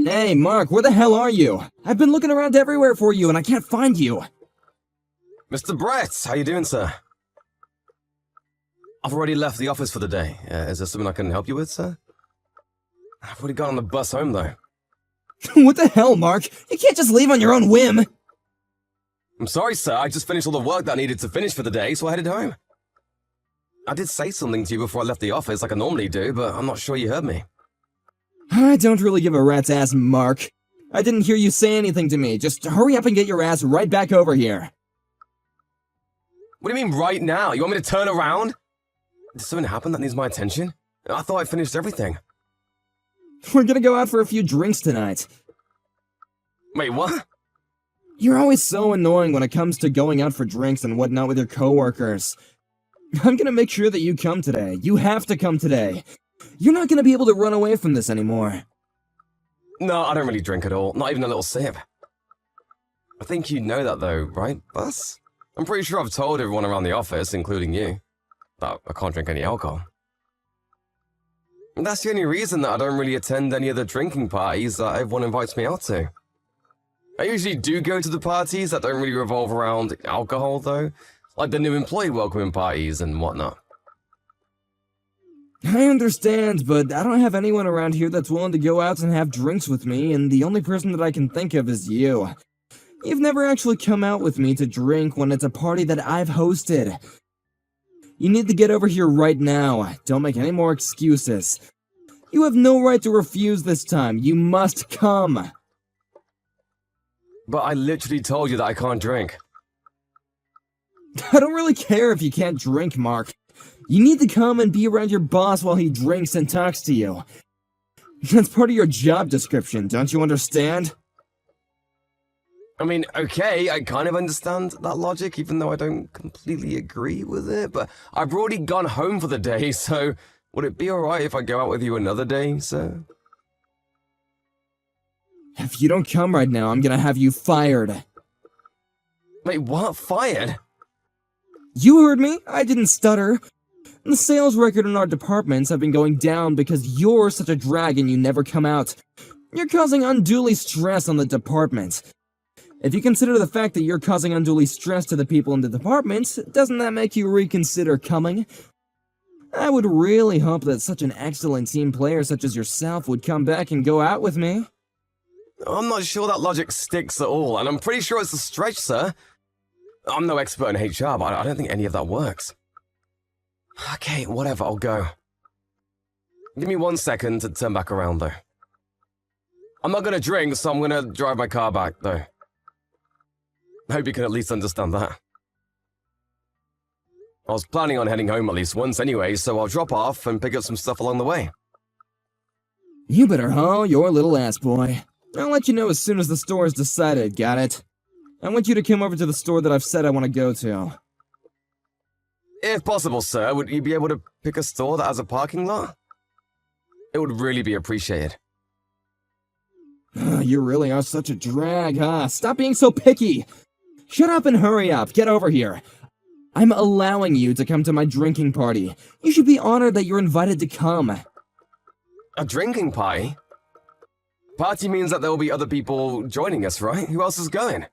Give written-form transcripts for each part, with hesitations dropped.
Hey, Mark, where the hell are you? I've been looking around everywhere for you and I can't find you. Mr. Brett, how you doing, sir? I've already left the office for the day. Is there something I can help you with, sir? I've already got on the bus home, though. What the hell, Mark? You can't just leave on your own whim. I'm sorry, sir. I just finished all the work that I needed to finish for the day, so I headed home. I did say something to you before I left the office like I normally do, but I'm not sure you heard me. I don't really give a rat's ass, Mark. I didn't hear you say anything to me. Just hurry up and get your ass right back over here. What do you mean right now? You want me to turn around? Did something happen that needs my attention? I thought I finished everything. We're gonna go out for a few drinks tonight. Wait, what? You're always so annoying when it comes to going out for drinks and whatnot with your coworkers. I'm gonna make sure that you come today. You have to come today. You're not gonna be able to run away from this anymore. No, I don't really drink at all. Not even a little sip. I think you know that though, right, Bus? I'm pretty sure I've told everyone around the office, including you, that I can't drink any alcohol. And that's the only reason that I don't really attend any of the drinking parties that everyone invites me out to. I usually do go to the parties that don't really revolve around alcohol though, like the new employee welcoming parties and whatnot. I understand, but I don't have anyone around here that's willing to go out and have drinks with me, and the only person that I can think of is you. You've never actually come out with me to drink when it's a party that I've hosted. You need to get over here right now. Don't make any more excuses. You have no right to refuse this time. You must come. But I literally told you that I can't drink. I don't really care if you can't drink, Mark. You need to come and be around your boss while he drinks and talks to you. That's part of your job description, don't you understand? I mean, okay, I kind of understand that logic, even though I don't completely agree with it, but I've already gone home for the day, so would it be alright if I go out with you another day, sir? If you don't come right now, I'm gonna have you fired. Wait, what? Fired? You heard me. I didn't stutter. The sales record in our departments have been going down because you're such a drag and you never come out. You're causing unduly stress on the department. If you consider the fact that you're causing unduly stress to the people in the department, doesn't that make you reconsider coming? I would really hope that such an excellent team player such as yourself would come back and go out with me. I'm not sure that logic sticks at all, and I'm pretty sure it's a stretch, sir. I'm no expert in HR, but I don't think any of that works. Okay, whatever, I'll go. Give me 1 second to turn back around, though. I'm not gonna drink, so I'm gonna drive my car back, though. I hope you can at least understand that. I was planning on heading home at least once anyway, so I'll drop off and pick up some stuff along the way. You better haul your little ass, boy. I'll let you know as soon as the store is decided, got it? I want you to come over to the store that I've said I want to go to. If possible, sir, would you be able to pick a store that has a parking lot? It would really be appreciated. You really are such a drag, huh? Stop being so picky! Shut up and hurry up, get over here. I'm allowing you to come to my drinking party. You should be honored that you're invited to come. A drinking party? Party means that there will be other people joining us, right? Who else is going?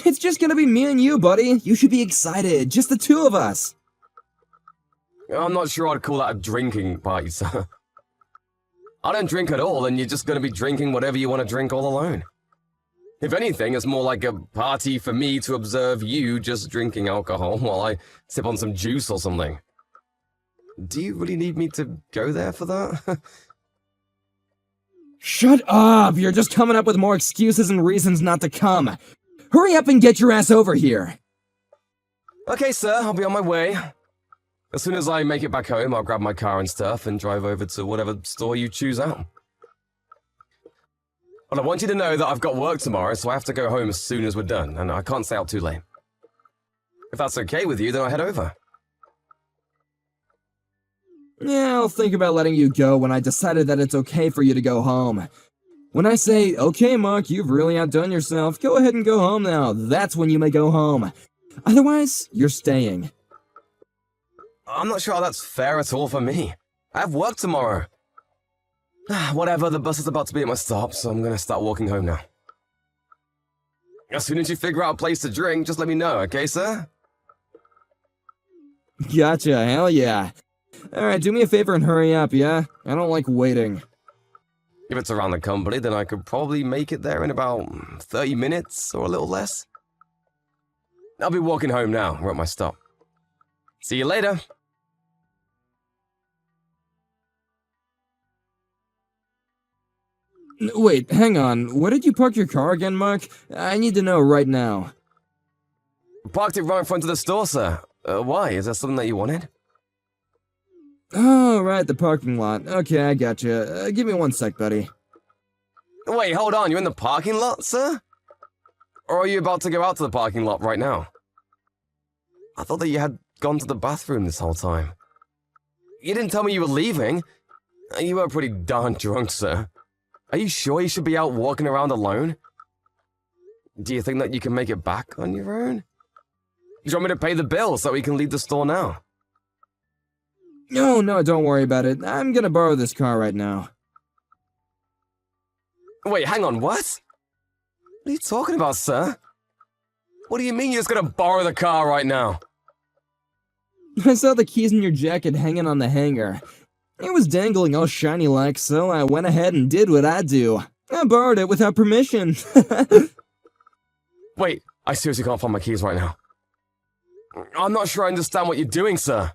It's just gonna be me and you, buddy. You should be excited, just the two of us. I'm not sure I'd call that a drinking party, sir. I don't drink at all, and you're just gonna be drinking whatever you want to drink all alone. If anything, it's more like a party for me to observe you just drinking alcohol while I sip on some juice or something. Do you really need me to go there for that? Shut up! You're just coming up with more excuses and reasons not to come. Hurry up and get your ass over here! Okay, sir, I'll be on my way. As soon as I make it back home, I'll grab my car and stuff and drive over to whatever store you choose out. But I want you to know that I've got work tomorrow, so I have to go home as soon as we're done, and I can't stay out too late. If that's okay with you, then I'll head over. Yeah, I'll think about letting you go when I decided that it's okay for you to go home. When I say, okay, Mark, you've really outdone yourself, go ahead and go home now, that's when you may go home. Otherwise, you're staying. I'm not sure how that's fair at all for me. I have work tomorrow. Whatever, the bus is about to be at my stop, so I'm gonna start walking home now. As soon as you figure out a place to drink, just let me know, okay, sir? Gotcha, hell yeah. Alright, do me a favor and hurry up, yeah? I don't like waiting. If it's around the company, then I could probably make it there in about 30 minutes or a little less. I'll be walking home now. We're at my stop. See you later. Wait, hang on. Where did you park your car again, Mark? I need to know right now. Parked it right in front of the store, sir. Why? Is that something that you wanted? Oh, right, the parking lot. Okay, I gotcha. Give me 1 sec, buddy. Wait, hold on. You're in the parking lot, sir? Or are you about to go out to the parking lot right now? I thought that you had gone to the bathroom this whole time. You didn't tell me you were leaving. You were pretty darn drunk, sir. Are you sure you should be out walking around alone? Do you think that you can make it back on your own? Do you want me to pay the bill so we can leave the store now? No, don't worry about it. I'm gonna borrow this car right now. Wait, hang on, what? What are you talking about, sir? What do you mean you're just gonna borrow the car right now? I saw the keys in your jacket hanging on the hanger. It was dangling all shiny like, so I went ahead and did what I do. I borrowed it without permission. Wait, I seriously can't find my keys right now. I'm not sure I understand what you're doing, sir.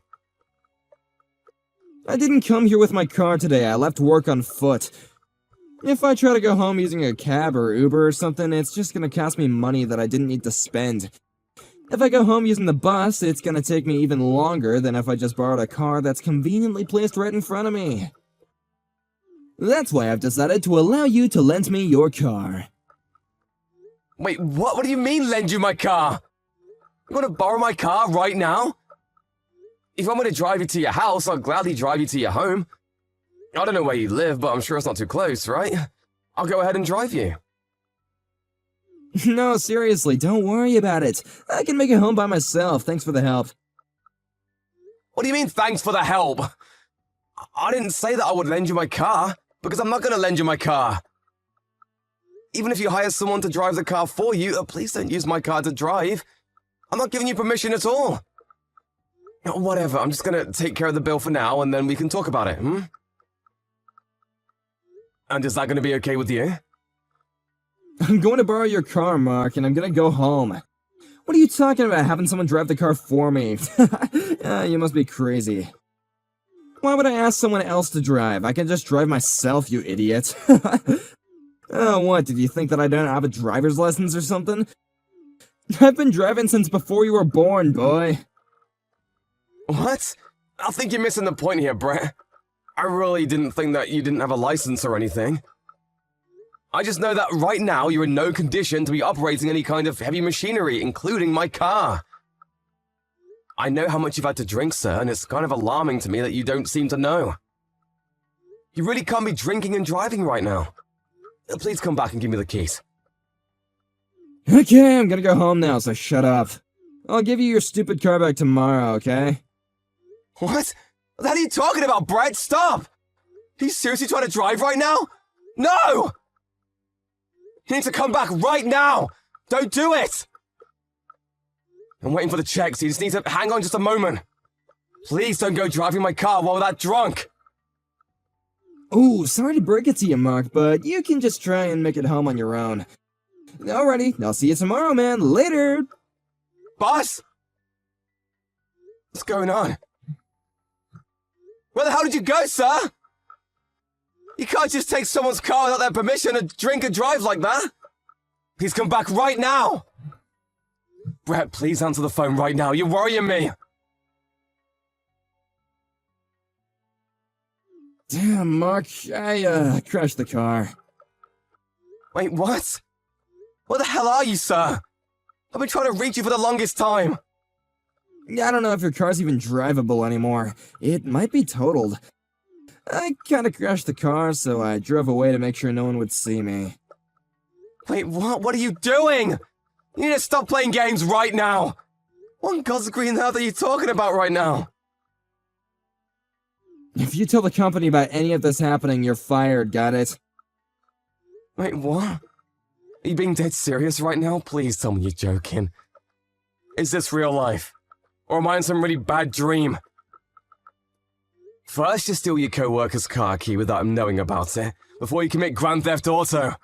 I didn't come here with my car today. I left work on foot. If I try to go home using a cab or Uber or something, it's just gonna cost me money that I didn't need to spend. If I go home using the bus, it's gonna take me even longer than if I just borrowed a car that's conveniently placed right in front of me. That's why I've decided to allow you to lend me your car. Wait, what? What do you mean, lend you my car? You want to borrow my car right now? If you want me to drive you to your house, I'll gladly drive you to your home. I don't know where you live, but I'm sure it's not too close, right? I'll go ahead and drive you. No, seriously, don't worry about it. I can make it home by myself, thanks for the help. What do you mean, thanks for the help? I didn't say that I would lend you my car, because I'm not going to lend you my car. Even if you hire someone to drive the car for you, please don't use my car to drive. I'm not giving you permission at all. Whatever, I'm just going to take care of the bill for now, and then we can talk about it, hmm? And is that going to be okay with you? I'm going to borrow your car, Mark, and I'm gonna go home. What are you talking about, having someone drive the car for me? You must be crazy. Why would I ask someone else to drive? I can just drive myself, you idiot. Oh, what, did you think that I don't have a driver's license or something? I've been driving since before you were born, boy. What? I think you're missing the point here, Brett. I really didn't think that you didn't have a license or anything. I just know that right now you're in no condition to be operating any kind of heavy machinery, including my car. I know how much you've had to drink, sir, and it's kind of alarming to me that you don't seem to know. You really can't be drinking and driving right now. Please come back and give me the keys. Okay, I'm gonna go home now, so shut up. I'll give you your stupid car back tomorrow, okay? What? What are you talking about, Brett? Stop! Are you seriously trying to drive right now? No! You need to come back right now! Don't do it! I'm waiting for the check, so you just need to hang on just a moment. Please don't go driving my car while we're that drunk! Ooh, sorry to break it to you, Mark, but you can just try and make it home on your own. Alrighty, I'll see you tomorrow, man. Later! Boss? What's going on? Where the hell did you go, sir? You can't just take someone's car without their permission and drink and drive like that. Please come back right now. Brett, please answer the phone right now. You're worrying me. Damn, Mark, I crashed the car. Wait, what? Where the hell are you, sir? I've been trying to reach you for the longest time. I don't know if your car's even drivable anymore. It might be totaled. I kinda crashed the car, so I drove away to make sure no one would see me. Wait, what? What are you doing? You need to stop playing games right now. What in God's green earth are you talking about right now? If you tell the company about any of this happening, you're fired, got it? Wait, what? Are you being dead serious right now? Please tell me you're joking. Is this real life? Or am I in some really bad dream? First, you steal your co-worker's car key without him knowing about it, before you commit Grand Theft Auto.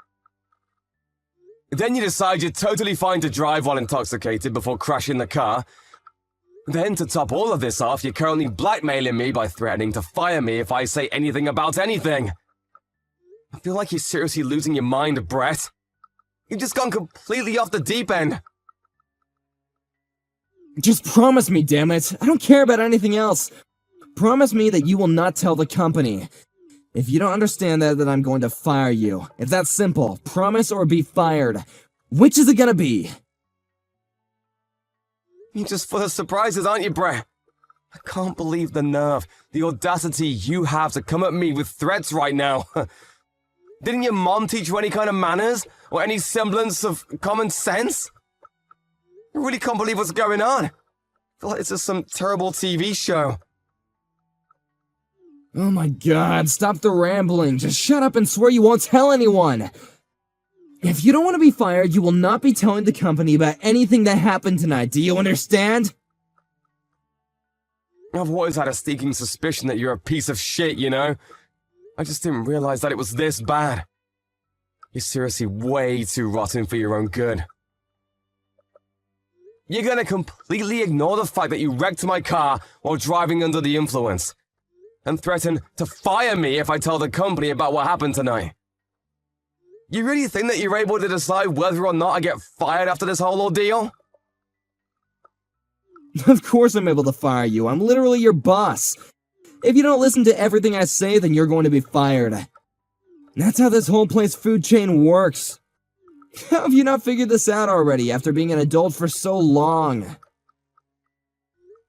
Then you decide you're totally fine to drive while intoxicated before crashing the car. Then, to top all of this off, you're currently blackmailing me by threatening to fire me if I say anything about anything. I feel like you're seriously losing your mind, Brett. You've just gone completely off the deep end. Just promise me, damn it. I don't care about anything else. Promise me that you will not tell the company. If you don't understand that, then I'm going to fire you. It's that simple. Promise or be fired. Which is it gonna be? You're just full of surprises, aren't you, Brett? I can't believe the nerve, the audacity you have to come at me with threats right now. Didn't your mom teach you any kind of manners? Or any semblance of common sense? I really can't believe what's going on. I feel like it's just some terrible TV show. Oh my god, stop the rambling. Just shut up and swear you won't tell anyone. If you don't want to be fired, you will not be telling the company about anything that happened tonight. Do you understand? I've always had a sneaking suspicion that you're a piece of shit, you know? I just didn't realize that it was this bad. You're seriously way too rotten for your own good. You're gonna completely ignore the fact that you wrecked my car while driving under the influence, and threaten to fire me if I tell the company about what happened tonight. You really think that you're able to decide whether or not I get fired after this whole ordeal? Of course I'm able to fire you. I'm literally your boss. If you don't listen to everything I say, then you're going to be fired. That's how this whole place food chain works. How have you not figured this out already after being an adult for so long?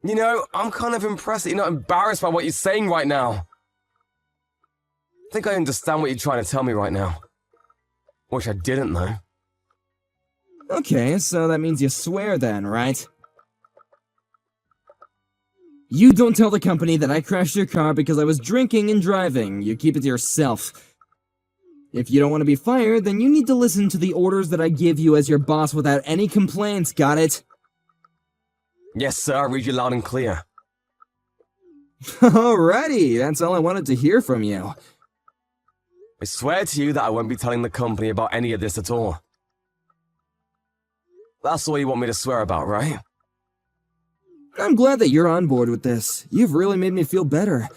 You know, I'm kind of impressed that you're not embarrassed by what you're saying right now. I think I understand what you're trying to tell me right now. Wish I didn't, though. Okay, so that means you swear then, right? You don't tell the company that I crashed your car because I was drinking and driving. You keep it to yourself. If you don't want to be fired, then you need to listen to the orders that I give you as your boss without any complaints, got it? Yes, sir, I read you loud and clear. Alrighty, that's all I wanted to hear from you. I swear to you that I won't be telling the company about any of this at all. That's all you want me to swear about, right? I'm glad that you're on board with this. You've really made me feel better.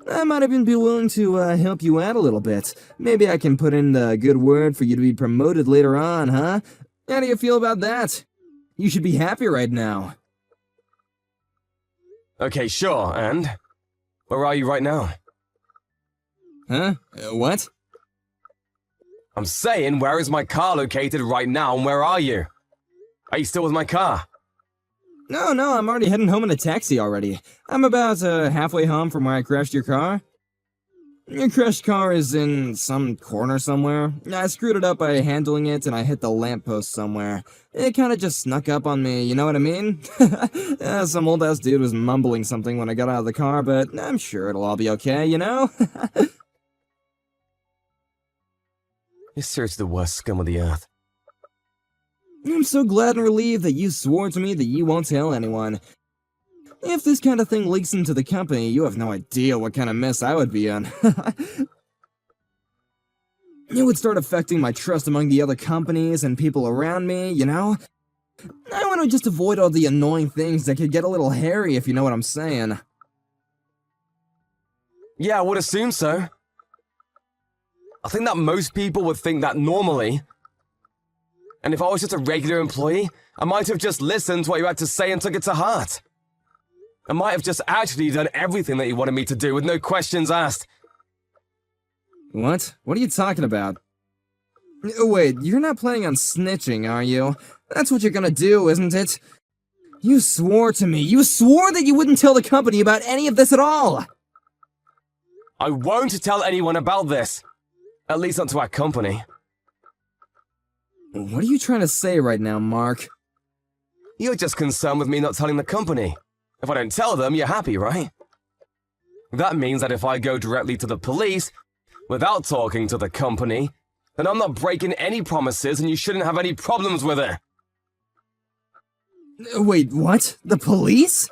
I might even be willing to help you out a little bit. Maybe I can put in a good word for you to be promoted later on, huh? How do you feel about that? You should be happy right now. Okay, sure, and? Where are you right now? Huh? What? I'm saying, where is my car located right now, and where are you? Are you still with my car? No, I'm already heading home in a taxi already. I'm about halfway home from where I crashed your car. Your crashed car is in some corner somewhere. I screwed it up by handling it and I hit the lamppost somewhere. It kinda just snuck up on me, you know what I mean? Some old ass dude was mumbling something when I got out of the car, but I'm sure it'll all be okay, you know? You're seriously the worst scum of the earth. I'm so glad and relieved that you swore to me that you won't tell anyone. If this kind of thing leaks into the company, you have no idea what kind of mess I would be in. It would start affecting my trust among the other companies and people around me, you know? I want to just avoid all the annoying things that could get a little hairy, if you know what I'm saying. Yeah, I would assume so. I think that most people would think that normally. And if I was just a regular employee, I might have just listened to what you had to say and took it to heart. I might have just actually done everything that you wanted me to do with no questions asked. What? What are you talking about? Wait, you're not planning on snitching, are you? That's what you're gonna do, isn't it? You swore to me. You swore that you wouldn't tell the company about any of this at all! I won't tell anyone about this. At least not to our company. What are you trying to say right now, Mark? You're just concerned with me not telling the company. If I don't tell them, you're happy, right? That means that if I go directly to the police, without talking to the company, then I'm not breaking any promises and you shouldn't have any problems with it. Wait, what? The police?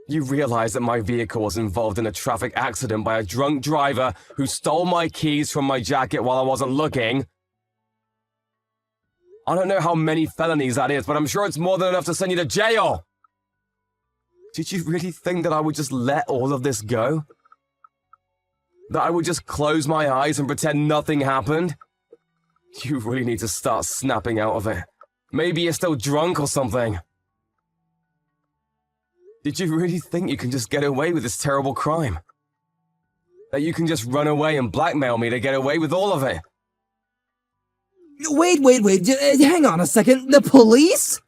You realize that my vehicle was involved in a traffic accident by a drunk driver who stole my keys from my jacket while I wasn't looking? I don't know how many felonies that is, but I'm sure it's more than enough to send you to jail! Did you really think that I would just let all of this go? That I would just close my eyes and pretend nothing happened? You really need to start snapping out of it. Maybe you're still drunk or something. Did you really think you can just get away with this terrible crime? That you can just run away and blackmail me to get away with all of it? Wait, hang on a second. The police?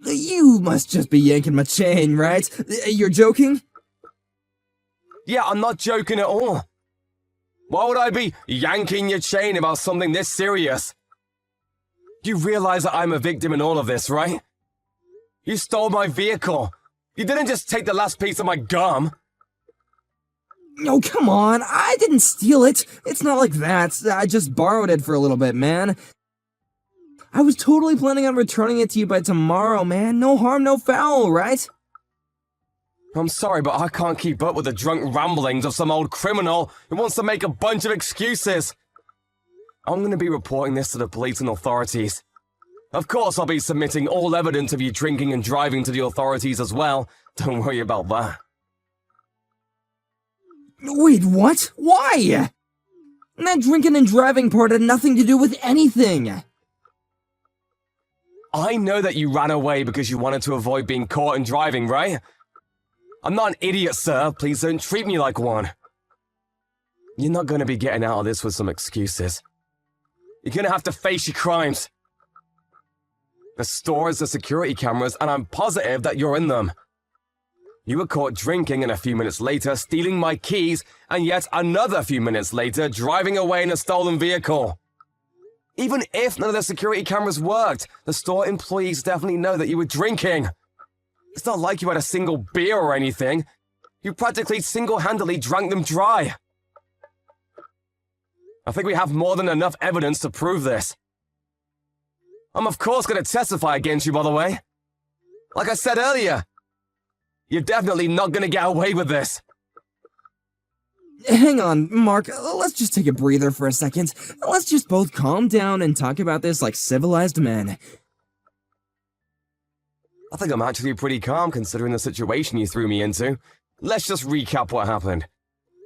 You must just be yanking my chain, right? You're joking? Yeah, I'm not joking at all. Why would I be yanking your chain about something this serious? You realize that I'm a victim in all of this, right? You stole my vehicle. You didn't just take the last piece of my gum. Oh, come on. I didn't steal it. It's not like that. I just borrowed it for a little bit, man. I was totally planning on returning it to you by tomorrow, man. No harm, no foul, right? I'm sorry, but I can't keep up with the drunk ramblings of some old criminal who wants to make a bunch of excuses. I'm going to be reporting this to the police and authorities. Of course, I'll be submitting all evidence of you drinking and driving to the authorities as well. Don't worry about that. Wait, what? Why? That drinking and driving part had nothing to do with anything. I know that you ran away because you wanted to avoid being caught and driving, right? I'm not an idiot, sir. Please don't treat me like one. You're not going to be getting out of this with some excuses. You're going to have to face your crimes. The store has the security cameras, and I'm positive that you're in them. You were caught drinking, and a few minutes later, stealing my keys, and yet another few minutes later, driving away in a stolen vehicle. Even if none of the security cameras worked, the store employees definitely know that you were drinking. It's not like you had a single beer or anything. You practically single-handedly drank them dry. I think we have more than enough evidence to prove this. I'm of course going to testify against you, by the way. Like I said earlier, you're definitely not going to get away with this. Hang on, Mark. Let's just take a breather for a second. Let's just both calm down and talk about this like civilized men. I think I'm actually pretty calm considering the situation you threw me into. Let's just recap what happened.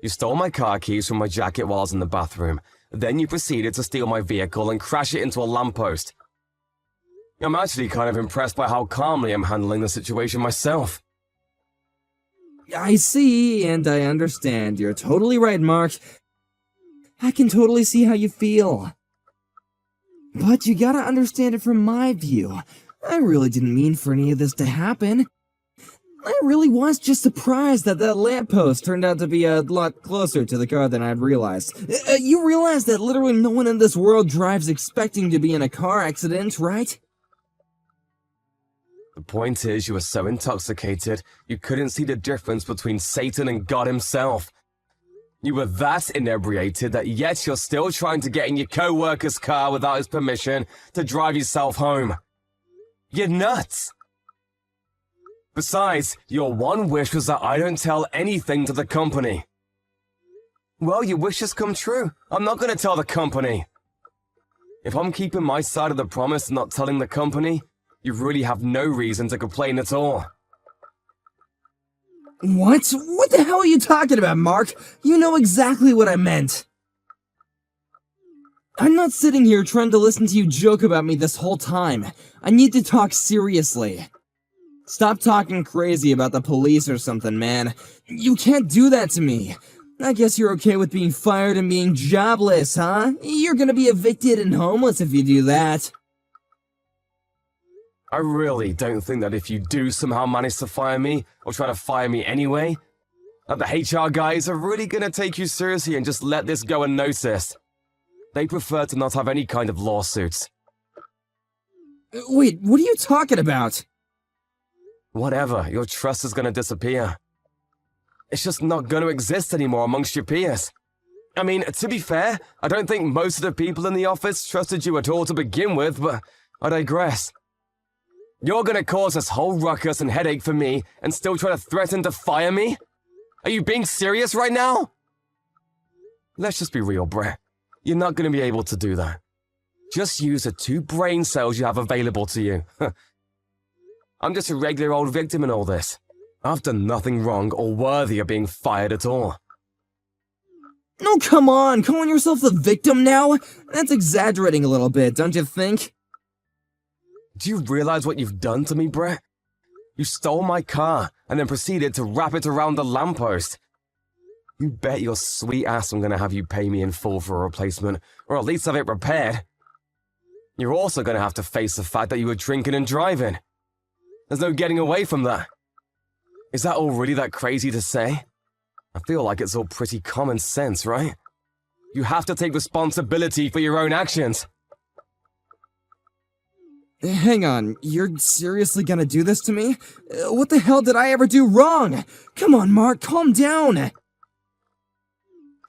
You stole my car keys from my jacket while I was in the bathroom. Then you proceeded to steal my vehicle and crash it into a lamppost. I'm actually kind of impressed by how calmly I'm handling the situation myself. I see, and I understand. You're totally right, Mark. I can totally see how you feel. But you gotta understand it from my view. I really didn't mean for any of this to happen. I really was just surprised that lamppost turned out to be a lot closer to the car than I'd realized. You realize that literally no one in this world drives expecting to be in a car accident, right? The point is, you were so intoxicated, you couldn't see the difference between Satan and God himself. You were that inebriated that yet you're still trying to get in your co-worker's car without his permission to drive yourself home. You're nuts! Besides, your one wish was that I don't tell anything to the company. Well, your wish has come true. I'm not going to tell the company. If I'm keeping my side of the promise and not telling the company, you really have no reason to complain at all. What? What the hell are you talking about, Mark? You know exactly what I meant. I'm not sitting here trying to listen to you joke about me this whole time. I need to talk seriously. Stop talking crazy about the police or something, man. You can't do that to me. I guess you're okay with being fired and being jobless, huh? You're gonna be evicted and homeless if you do that. I really don't think that if you do somehow manage to fire me, or try to fire me anyway, that the HR guys are really gonna take you seriously and just let this go unnoticed. They prefer to not have any kind of lawsuits. Wait, what are you talking about? Whatever, your trust is gonna disappear. It's just not going to exist anymore amongst your peers. I mean, to be fair, I don't think most of the people in the office trusted you at all to begin with, but I digress. You're gonna cause this whole ruckus and headache for me and still try to threaten to fire me? Are you being serious right now? Let's just be real, Brett. You're not gonna be able to do that. Just use the 2 brain cells you have available to you. I'm just a regular old victim in all this. I've done nothing wrong or worthy of being fired at all. No, come on, calling yourself the victim now? That's exaggerating a little bit, don't you think? Do you realize what you've done to me, Brett? You stole my car and then proceeded to wrap it around the lamppost. You bet your sweet ass I'm gonna have you pay me in full for a replacement, or at least have it repaired. You're also gonna have to face the fact that you were drinking and driving. There's no getting away from that. Is that all really that crazy to say? I feel like it's all pretty common sense, right? You have to take responsibility for your own actions. Hang on, you're seriously gonna do this to me? What the hell did I ever do wrong? Come on, Mark, calm down.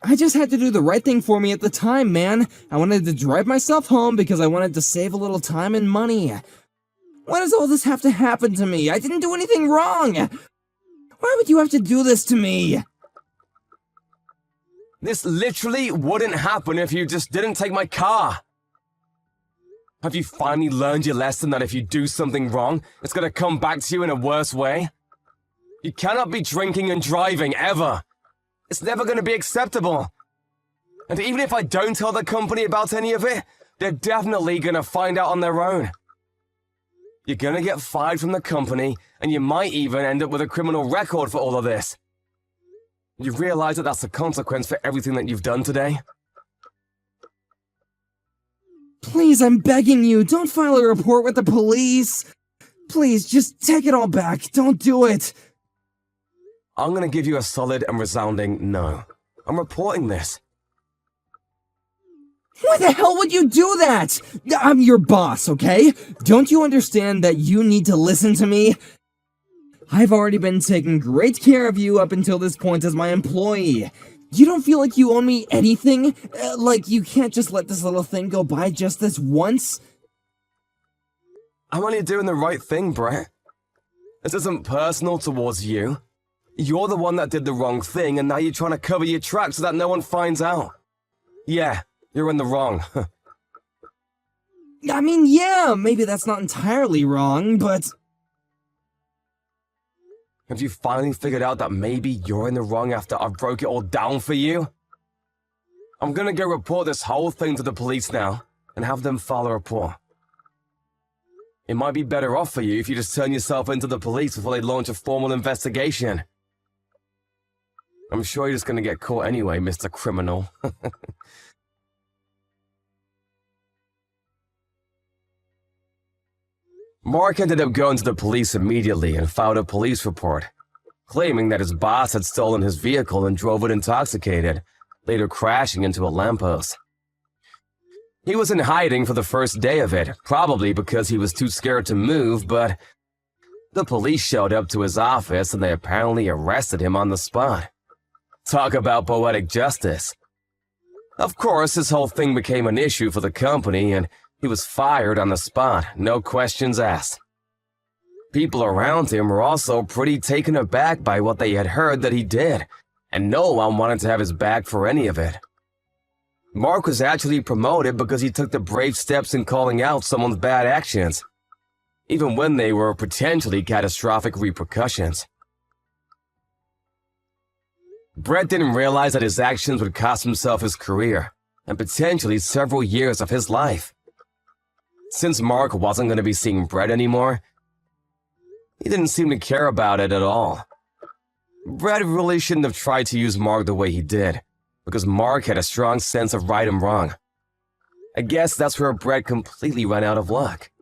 I just had to do the right thing for me at the time, man. I wanted to drive myself home because I wanted to save a little time and money. Why does all this have to happen to me? I didn't do anything wrong. Why would you have to do this to me? This literally wouldn't happen if you just didn't take my car. Have you finally learned your lesson that if you do something wrong, it's gonna come back to you in a worse way? You cannot be drinking and driving, ever. It's never gonna be acceptable. And even if I don't tell the company about any of it, they're definitely gonna find out on their own. You're gonna get fired from the company, and you might even end up with a criminal record for all of this. You realize that that's the consequence for everything that you've done today? Please, I'm begging you, don't file a report with the police. Please, just take it all back. Don't do it. I'm gonna give you a solid and resounding no. I'm reporting this. Why the hell would you do that? I'm your boss, okay? Don't you understand that you need to listen to me? I've already been taking great care of you up until this point as my employee. You don't feel like you owe me anything? Like you can't just let this little thing go by just this once? I'm only doing the right thing, Brett. This isn't personal towards you. You're the one that did the wrong thing, and now you're trying to cover your tracks so that no one finds out. Yeah, you're in the wrong. I mean, yeah, maybe that's not entirely wrong, but... Have you finally figured out that maybe you're in the wrong after I broke it all down for you? I'm gonna go report this whole thing to the police now, and have them file a report. It might be better off for you if you just turn yourself into the police before they launch a formal investigation. I'm sure you're just gonna get caught anyway, Mr. Criminal. Mark ended up going to the police immediately and filed a police report, claiming that his boss had stolen his vehicle and drove it intoxicated, later crashing into a lamppost. He was in hiding for the first day of it, probably because he was too scared to move, but the police showed up to his office and they apparently arrested him on the spot. Talk about poetic justice. Of course, this whole thing became an issue for the company and he was fired on the spot, no questions asked. People around him were also pretty taken aback by what they had heard that he did, and no one wanted to have his back for any of it. Mark was actually promoted because he took the brave steps in calling out someone's bad actions, even when they were potentially catastrophic repercussions. Brett didn't realize that his actions would cost himself his career, and potentially several years of his life. Since Mark wasn't going to be seeing Brett anymore, he didn't seem to care about it at all. Brett really shouldn't have tried to use Mark the way he did, because Mark had a strong sense of right and wrong. I guess that's where Brett completely ran out of luck.